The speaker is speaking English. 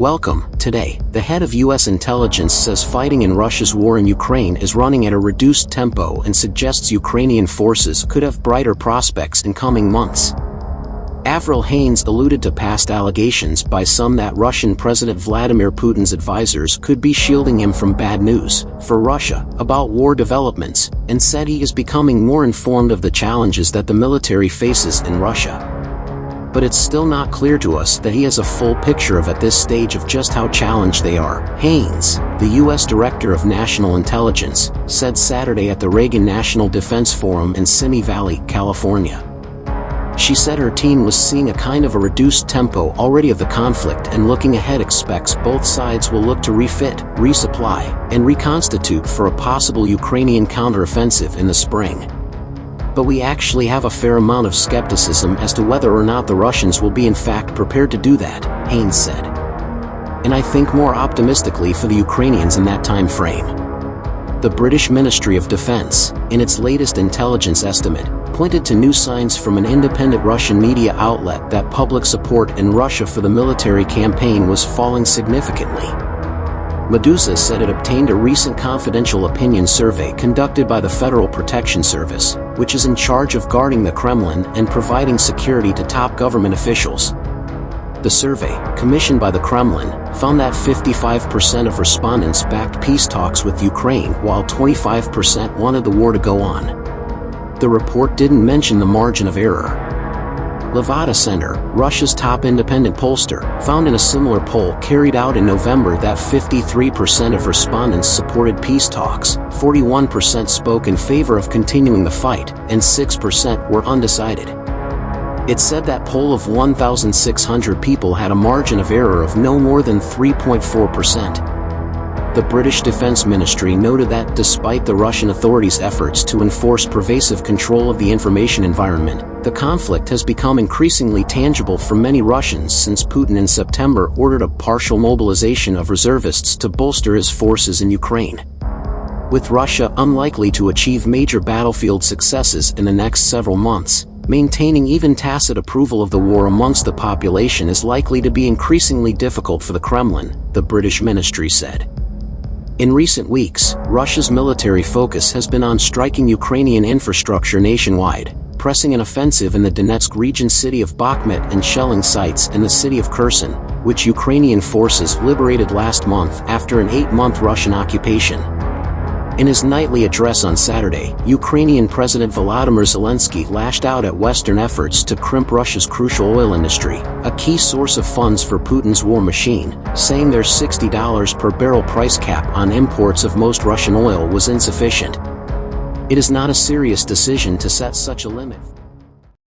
Welcome. Today, the head of U.S. intelligence says fighting in Russia's war in Ukraine is running at a reduced tempo and suggests Ukrainian forces could have brighter prospects in coming months. Avril Haines alluded to past allegations by some that Russian President Vladimir Putin's advisors could be shielding him from bad news for Russia about war developments, and said he is becoming more informed of the challenges that the military faces in Russia. But it's still not clear to us that he has a full picture of at this stage of just how challenged they are. Haines, the U.S. Director of National Intelligence, said Saturday at the Reagan National Defense Forum in Simi Valley, California. She said her team was seeing a kind of a reduced tempo already of the conflict and looking ahead expects both sides will look to refit, resupply, and reconstitute for a possible Ukrainian counteroffensive in the spring. But we actually have a fair amount of skepticism as to whether or not the Russians will be in fact prepared to do that, Haines said. And I think more optimistically for the Ukrainians in that time frame. The British Ministry of Defense, in its latest intelligence estimate, pointed to new signs from an independent Russian media outlet that public support in Russia for the military campaign was falling significantly. Medusa said it obtained a recent confidential opinion survey conducted by the Federal Protection Service, which is in charge of guarding the Kremlin and providing security to top government officials. The survey, commissioned by the Kremlin, found that 55% of respondents backed peace talks with Ukraine while 25% wanted the war to go on. The report didn't mention the margin of error. Levada Center, Russia's top independent pollster, found in a similar poll carried out in November that 53% of respondents supported peace talks, 41% spoke in favor of continuing the fight, and 6% were undecided. It said that poll of 1,600 people had a margin of error of no more than 3.4%. The British Defense Ministry noted that despite the Russian authorities' efforts to enforce pervasive control of the information environment, the conflict has become increasingly tangible for many Russians since Putin in September ordered a partial mobilization of reservists to bolster his forces in Ukraine. With Russia unlikely to achieve major battlefield successes in the next several months, maintaining even tacit approval of the war amongst the population is likely to be increasingly difficult for the Kremlin, the British ministry said. In recent weeks, Russia's military focus has been on striking Ukrainian infrastructure nationwide, pressing an offensive in the Donetsk region city of Bakhmut and shelling sites in the city of Kherson, which Ukrainian forces liberated last month after an 8-month Russian occupation. In his nightly address on Saturday, Ukrainian President Volodymyr Zelensky lashed out at Western efforts to crimp Russia's crucial oil industry, a key source of funds for Putin's war machine, saying their $60 per barrel price cap on imports of most Russian oil was insufficient. It is not a serious decision to set such a limit.